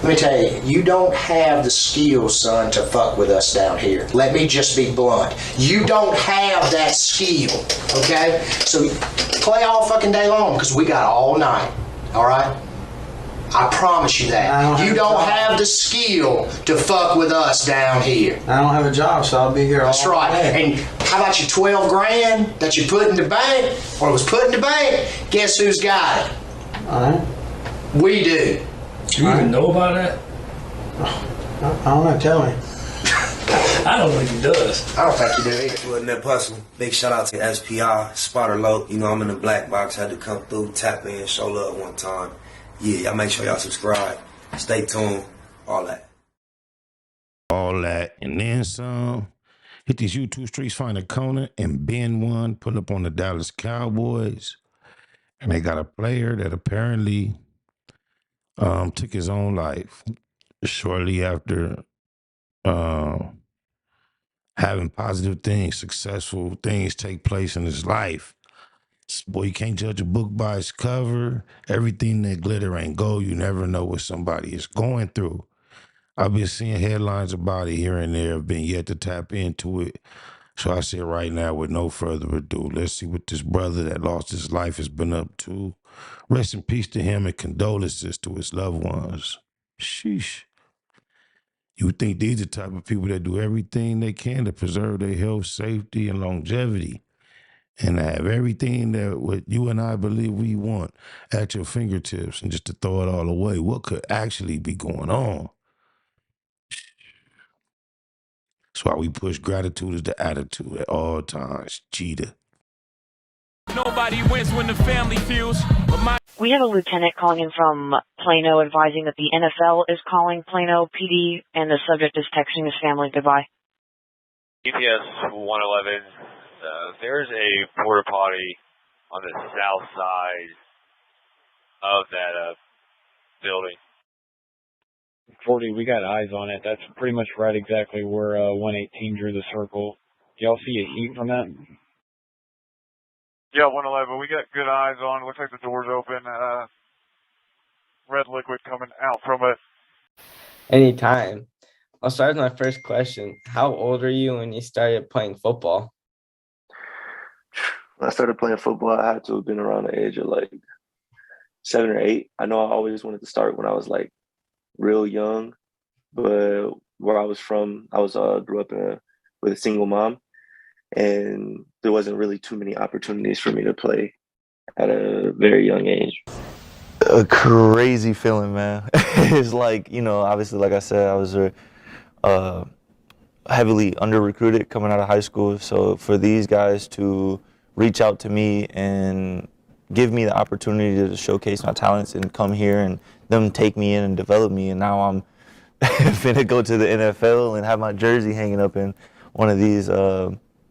Let me tell you, you don't have the skills, son, to fuck with us down here. Let me just be blunt. You don't have that skill, okay? So play all fucking day long, because we got all night, all right? I promise you that. You don't have the skill to fuck with us down here. I don't have a job, so I'll be here all day. That's right. And how about your 12 grand that you put in the bank, or was put in the bank? Guess who's got it? All right. We do. Do you even know about that? I don't know. Tell me. I don't think he does. I don't think you do either. Well, Nip Hustle, big shout out to SPI, Spotter Low. You know, I'm in the black box, had to come through, tap in, show love one time. Yeah, y'all make sure y'all subscribe. Stay tuned. All that. All that. And then some. Hit these YouTube streets, find a corner, and bend one, pull up on the Dallas Cowboys. And they got a player that apparently took his own life shortly after having positive things, successful things take place in his life. Boy, you can't judge a book by its cover. Everything that glitter ain't gold. You never know what somebody is going through. I've been seeing headlines about it here and there. I've been yet to tap into it. So I say right now, with no further ado, let's see what this brother that lost his life has been up to. Rest in peace to him and condolences to his loved ones. Sheesh. You would think these are the type of people that do everything they can to preserve their health, safety, and longevity. And have everything that what you and I believe we want at your fingertips, and just to throw it all away. What could actually be going on? That's why we push gratitude as the attitude at all times. Cheetah. Nobody wins when the family feels. We have a lieutenant calling in from Plano advising that the NFL is calling Plano PD, and the subject is texting his family goodbye. EPS 111. There's a porta potty on the south side of that building. 40, we got eyes on it. That's pretty much right exactly where 118 drew the circle. Y'all see a heat from that? Yeah, 111. We got good eyes on it. Looks like the door's open. Red liquid coming out from it. Anytime. I'll start with my first question. How old were you when you started playing football? When I started playing football, I had to have been around the age of like 7 or 8. I know I always wanted to start when I was like real young, but where I was from, I was grew up with a single mom, and there wasn't really too many opportunities for me to play at a very young age. A crazy feeling, man. It's like, you know, obviously, like I said, I was heavily under-recruited coming out of high school, so for these guys to reach out to me and give me the opportunity to showcase my talents and come here and them take me in and develop me, and now I'm finna go to the NFL and have my jersey hanging up in one of these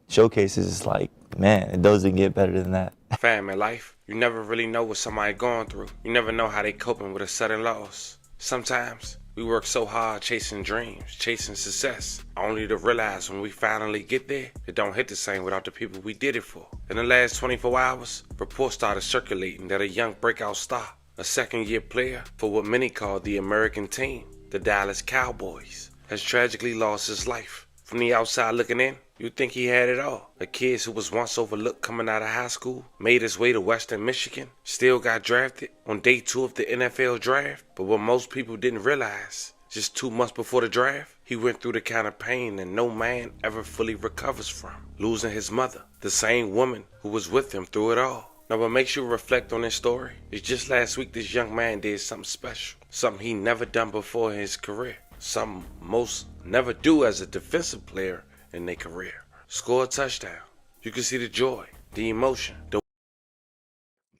showcases. It's like, man, it doesn't get better than that. Fam, in life, you never really know what somebody going through. You never know how they coping with a sudden loss. Sometimes we work so hard chasing dreams, chasing success, only to realize when we finally get there, it don't hit the same without the people we did it for. In the last 24 hours, reports started circulating that a young breakout star, a second-year player for what many call the American team, the Dallas Cowboys, has tragically lost his life. From the outside looking in, you'd think he had it all. A kid who was once overlooked coming out of high school, made his way to Western Michigan, still got drafted on day 2 of the NFL draft. But what most people didn't realize, just 2 months before the draft, he went through the kind of pain that no man ever fully recovers from. Losing his mother, the same woman who was with him through it all. Now what makes you reflect on this story is just last week this young man did something special. Something he never done before in his career. Something most never do as a defensive player in their career. Score a touchdown. You can see the joy, the emotion.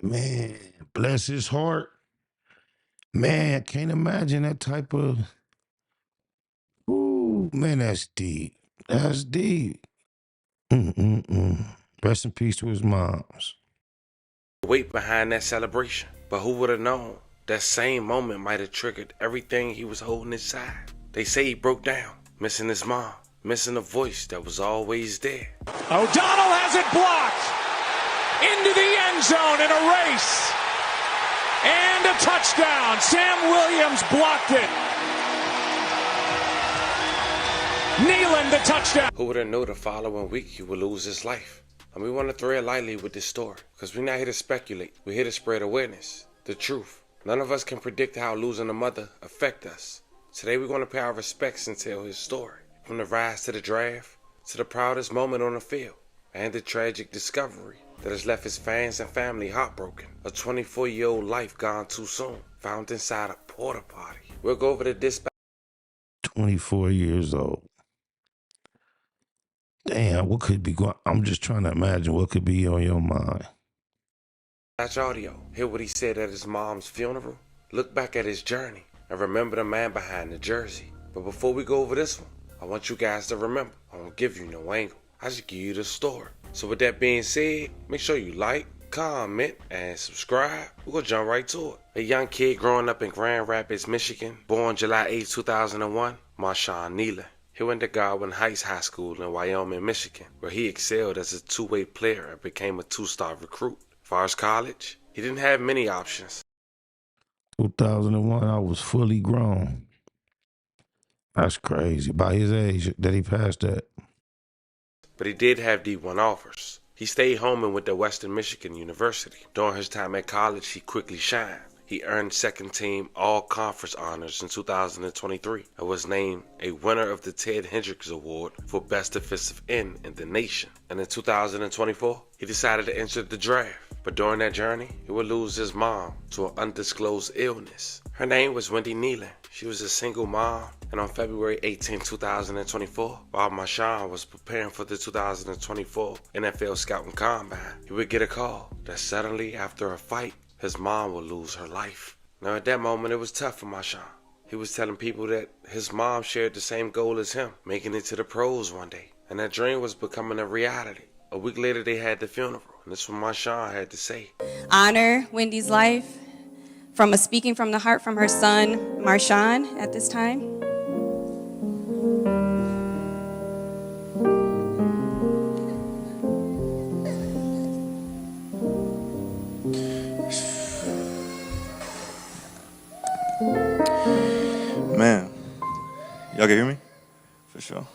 Man, bless his heart. Man, I can't imagine that type of... Ooh, man, that's deep. That's deep. Rest in peace to his moms. Weight behind that celebration. But who would have known that same moment might have triggered everything he was holding inside. They say he broke down, missing his mom, missing a voice that was always there. O'Donnell has it blocked. Into the end zone in a race. And a touchdown. Sam Williams blocked it. Nealon, the touchdown. Who would have known the following week he would lose his life? And we want to thread lightly with this story, because we're not here to speculate. We're here to spread awareness, the truth. None of us can predict how losing a mother affect us. Today we're going to pay our respects and tell his story. From the rise to the draft, to the proudest moment on the field, and the tragic discovery that has left his fans and family heartbroken. A 24-year-old life gone too soon, found inside a porta potty. We'll go over the dispatch 24 years old. Damn, what could be going? I'm just trying to imagine what could be on your mind. audio. Hear what he said at his mom's funeral. Look back at his journey and remember the man behind the jersey. But before we go over this one, I want you guys to remember, I won't give you no angle. I just give you the story. So with that being said, make sure you like, comment, and subscribe. We're gonna jump right to it. A young kid growing up in Grand Rapids, Michigan, born July 8, 2001, Marshawn Nealon. He went to Godwin Heights High School in Wyoming, Michigan, where he excelled as a two-way player and became a two-star recruit. As far as college, he didn't have many options. 2001, I was fully grown. That's crazy. By his age, that he passed that. But he did have D1 offers. He stayed home and went to Western Michigan University. During his time at college, he quickly shined. He earned second-team all-conference honors in 2023 and was named a winner of the Ted Hendricks Award for Best Defensive End in the nation. And in 2024, he decided to enter the draft. But during that journey, he would lose his mom to an undisclosed illness. Her name was Wendy Nealon. She was a single mom. And on February 18, 2024, while Marshawn was preparing for the 2024 NFL Scouting Combine, he would get a call that suddenly, after a fight, his mom would lose her life. Now at that moment, it was tough for Marshawn. He was telling people that his mom shared the same goal as him, making it to the pros one day. And that dream was becoming a reality. A week later, they had the funeral. And this is what Marshawn had to say. Honor Wendy's life from a speaking from the heart from her son, Marshawn, at this time. Man, y'all can hear me? For sure.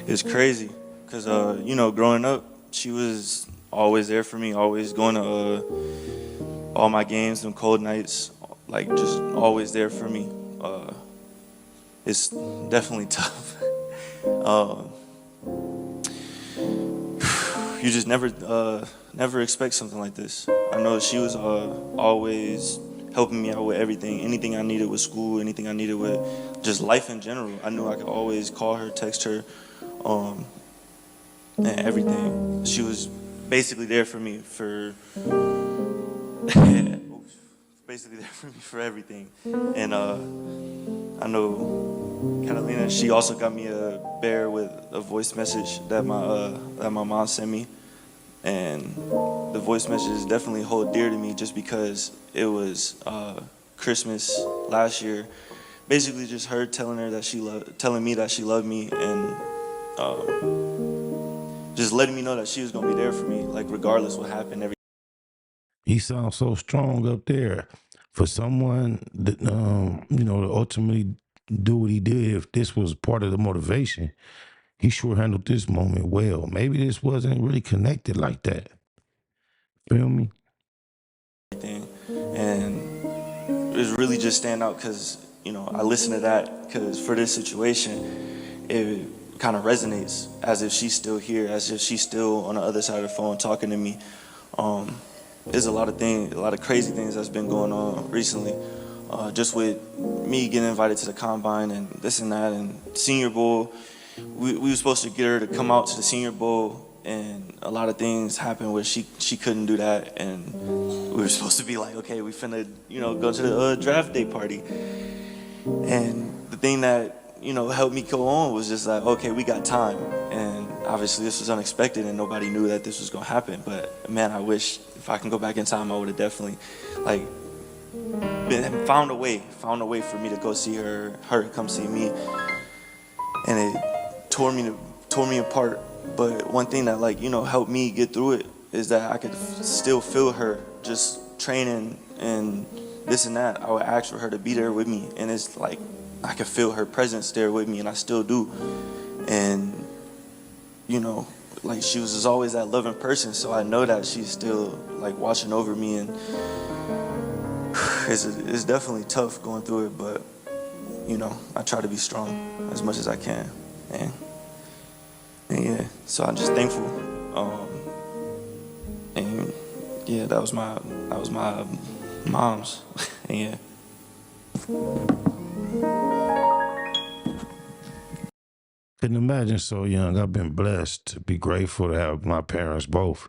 It's crazy because, you know, growing up, she was always there for me, always going to all my games and cold nights, like just always there for me. It's definitely tough. You just never expect something like this. I know she was always helping me out with everything, anything I needed with school, anything I needed with just life in general. I knew I could always call her, text her, and everything. She was basically there for me for basically there for me for everything. And I know Catalina, she also got me a bear with a voice message that my mom sent me. And the voice messages definitely hold dear to me just because it was Christmas last year. Basically just her telling me that she loved me and just letting me know that she was gonna be there for me, like regardless what happened. He sounds so strong up there. For someone that, you know, to ultimately do what he did, if this was part of the motivation, he sure handled this moment well. Maybe this wasn't really connected like that. Feel me? And it was really just stand out because, you know, I listened to that because for this situation, it kind of resonates as if she's still here, as if she's still on the other side of the phone talking to me. There's a lot of crazy things that's been going on recently. Just with me getting invited to the combine and this and that and Senior Bowl. We were supposed to get her to come out to the Senior Bowl, and a lot of things happened where she couldn't do that, and we were supposed to be like, okay, we finna, you know, go to the draft day party. And the thing that, you know, helped me go on was just like, okay, we got time. And obviously this was unexpected and nobody knew that this was gonna happen, but man, I wish if I can go back in time, I would have definitely like found a way for me to go see her come see me. And it tore me apart. But one thing that, like, you know, helped me get through it is that I could still feel her just training and this and that. I would ask for her to be there with me, and it's like I could feel her presence there with me, and I still do. And, you know, like, she was just always that loving person, so I know that she's still, like, watching over me, and it's definitely tough going through it, but, you know, I try to be strong as much as I can. And yeah, so I'm just thankful. And yeah, that was my mom's. And yeah. Couldn't imagine so young. I've been blessed to be grateful to have my parents both.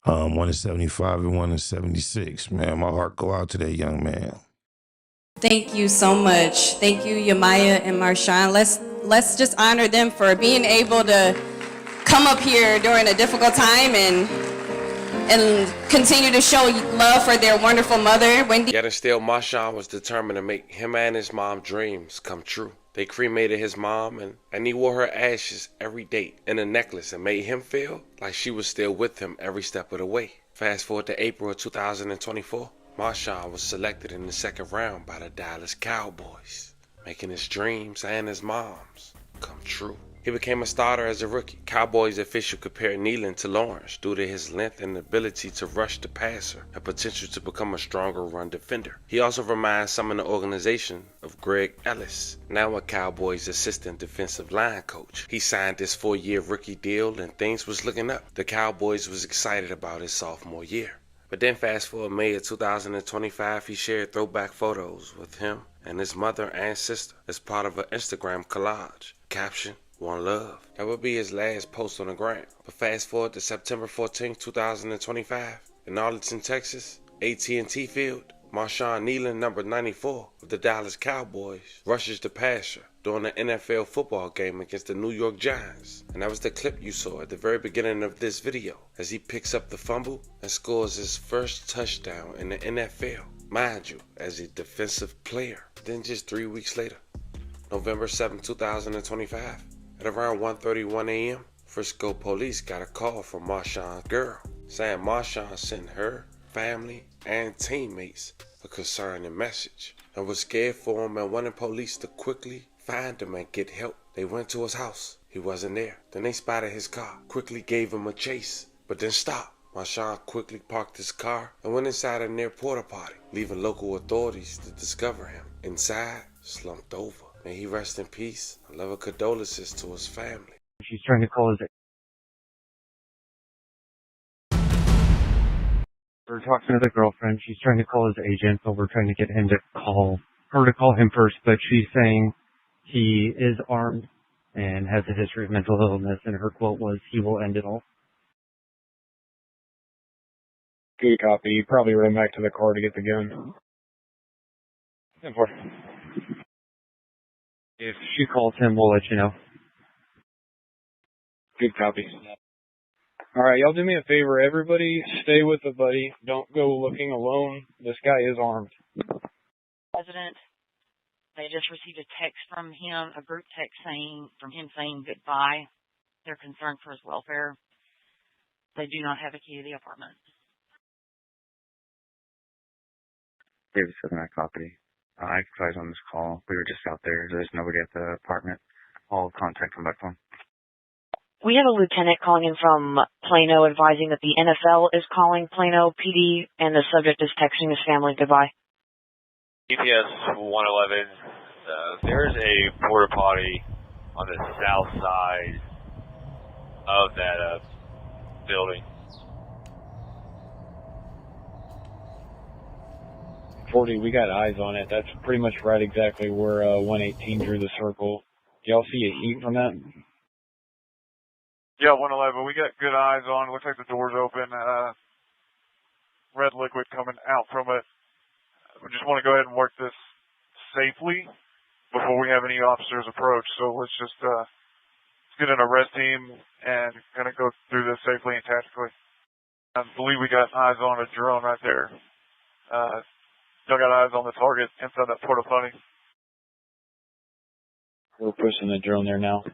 One is 75 and one is 76. Man, my heart go out to that young man. Thank you so much. Thank you, Yamaya and Marshawn. Let's just honor them for being able to come up here during a difficult time and continue to show love for their wonderful mother, Wendy. Yet and still, Marshawn was determined to make him and his mom's dreams come true. They cremated his mom, and he wore her ashes every day in a necklace and made him feel like she was still with him every step of the way. Fast forward to April of 2024, Marshawn was selected in the second round by the Dallas Cowboys, making his dreams and his mom's come true. He became a starter as a rookie. Cowboys official compared Nealon to Lawrence due to his length and ability to rush the passer and potential to become a stronger run defender. He also reminds some in the organization of Greg Ellis, now a Cowboys assistant defensive line coach. He signed this 4-year rookie deal and things was looking up. The Cowboys was excited about his sophomore year. But then fast forward May of 2025, he shared throwback photos with him and his mother and sister as part of an Instagram collage. Caption, "One Love." That would be his last post on the gram. But fast forward to September 14, 2025, in Arlington, Texas, AT&T Field, Marshawn Nealon, number 94 of the Dallas Cowboys, rushes the passer during an NFL football game against the New York Giants. And that was the clip you saw at the very beginning of this video, as he picks up the fumble and scores his first touchdown in the NFL. Mind you, as a defensive player. Then just 3 weeks later, November 7, 2025, at around 1:31 a.m., Frisco police got a call from Marshawn's girl saying Marshawn sent her, family, and teammates a concerning message and was scared for him and wanted police to quickly find him and get help. They went to his house. He wasn't there. Then they spotted his car, quickly gave him a chase, but then stopped. Marshawn quickly parked his car and went inside a near porta potty, leaving local authorities to discover him. Inside, slumped over. May he rest in peace. I love our condolences to his family. She's trying to call his. We're talking to the girlfriend. She's trying to call his agent, but we're trying to get him to call her to call him first. But she's saying he is armed and has a history of mental illness, and her quote was, "He will end it all." Good copy. You probably ran back to the car to get the gun. 10-4. If she calls him, we'll let you know. Good copy. Alright, y'all do me a favor. Everybody stay with the buddy. Don't go looking alone. This guy is armed. President, they just received a text from him, a group text from him saying goodbye. They're concerned for his welfare. They do not have a key to the apartment. David 7, I copy. I advised on this call. We were just out there. There's nobody at the apartment. I'll contact him by phone. We have a lieutenant calling in from Plano advising that the NFL is calling Plano PD and the subject is texting his family goodbye. GPS 111, there's a porta potty on the south side of that building. 40, we got eyes on it. That's pretty much right exactly where 118 drew the circle. Y'all see a heat from that? Yeah, 111. We got good eyes on. Looks like the door's open. Red liquid coming out from it. We just want to go ahead and work this safely before we have any officers approach. So let's just get in a red team and kind of go through this safely and tactically. I believe we got eyes on a drone right there. Still got eyes on the target inside that porta potty. We're pushing the drone there now.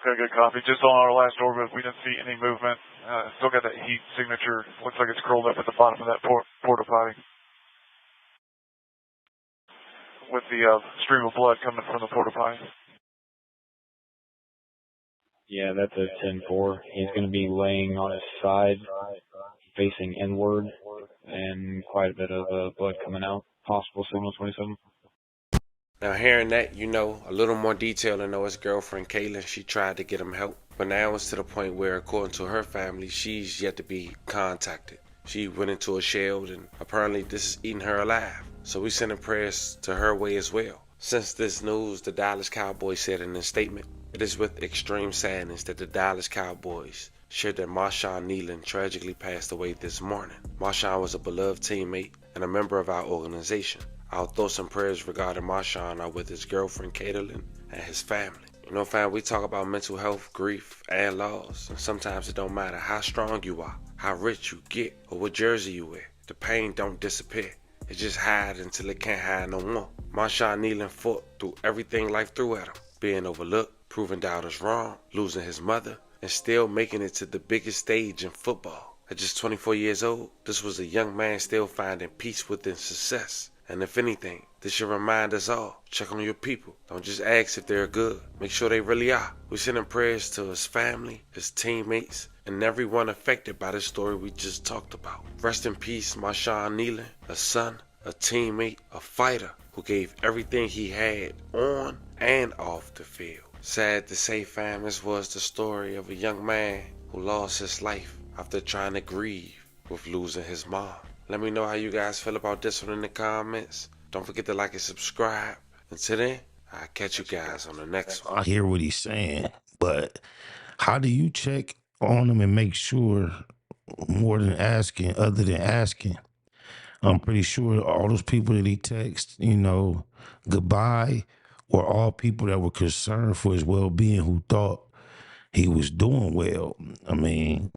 Okay, good copy. Just on our last orbit, we didn't see any movement. Still got that heat signature. Looks like it's curled up at the bottom of that porta potty. with the stream of blood coming from the porta potty. Yeah, that's a 10-4. He's going to be laying on his side, facing inward, and quite a bit of blood coming out. Possible signal 27. Now hearing that, you know, a little more detail to know his girlfriend Kaylin, she tried to get him help. But now it's to the point where, according to her family, she's yet to be contacted. She went into a shell and apparently this is eating her alive. So we sending prayers to her way as well. Since this news, the Dallas Cowboys said in a statement, it is with extreme sadness that the Dallas Cowboys shared that Marshawn Nealon tragically passed away this morning. Marshawn was a beloved teammate and a member of our organization. Our thoughts and prayers regarding Marshawn are with his girlfriend Caitlin and his family. You know, fam, we talk about mental health, grief, and loss. And sometimes it don't matter how strong you are, how rich you get, or what jersey you wear. The pain don't disappear. It just hides until it can't hide no more. Marshawn Nealon fought through everything life threw at him. Being overlooked, proving doubters wrong, losing his mother, and still making it to the biggest stage in football. At just 24 years old, this was a young man still finding peace within success. And if anything, this should remind us all, check on your people. Don't just ask if they're good. Make sure they really are. We're sending prayers to his family, his teammates, and everyone affected by this story we just talked about. Rest in peace, Marshawn Nealon, a son, a teammate, a fighter who gave everything he had on and off the field. Sad to say, fam, this was the story of a young man who lost his life after trying to grieve with losing his mom. Let me know how you guys feel about this one in the comments. Don't forget to like and subscribe. Until then, I'll catch you guys on the next one. I hear what he's saying, but how do you check on him and make sure more than asking, other than asking? I'm pretty sure all those people that he texted, you know, goodbye, were all people that were concerned for his well-being who thought he was doing well. I mean,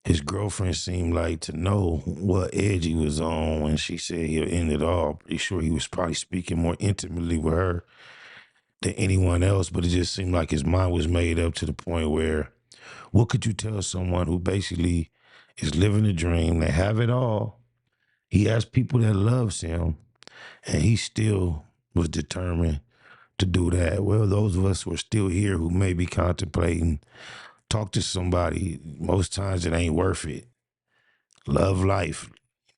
his girlfriend seemed like to know what edge he was on when she said he'll end it all. Pretty sure he was probably speaking more intimately with her than anyone else, but it just seemed like his mind was made up to the point where, what could you tell someone who basically is living a dream, they have it all, he has people that loves him, and he still was determined to do that? Well, those of us who are still here who may be contemplating, talk to somebody. Most times it ain't worth it. Love life.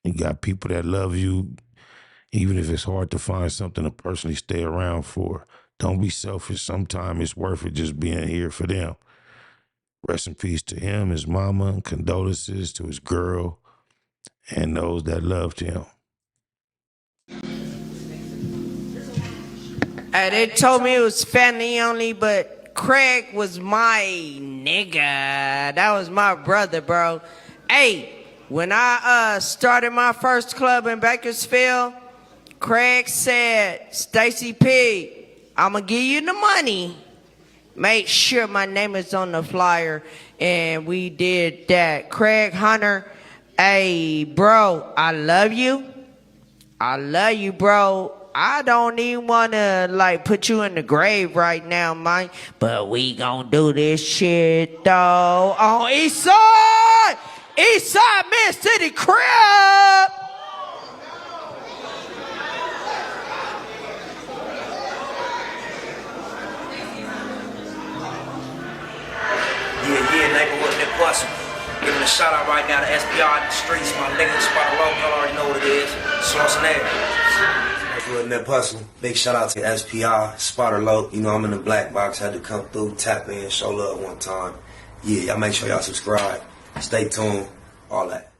You got people that love you, even if it's hard to find something to personally stay around for. Don't be selfish. Sometimes it's worth it just being here for them. Rest in peace to him, his mama, and condolences to his girl and those that loved him. They told me it was family only, but Craig was my nigga. That was my brother, bro. Hey, when I started my first club in Bakersfield, Craig said, Stacy P, I'ma give you the money. Make sure my name is on the flyer. And we did that. Craig Hunter, hey, bro, I love you. I love you, bro. I don't even want to, like, put you in the grave right now, man. But we gonna do this shit, though, on East Side! East Side, Mid City Crib! Yeah, neighborhood Nick Bussin'. Giving a shout out right now to SPR in the streets. My nigga, Spotter Low, y'all already know what it is. Sauce and air. Neighborhood Nick Bussin'. Big shout out to SPR, Spotter Low. You know I'm in the black box. Had to come through, tap in, show love one time. Yeah, y'all make sure y'all subscribe. Stay tuned. All that.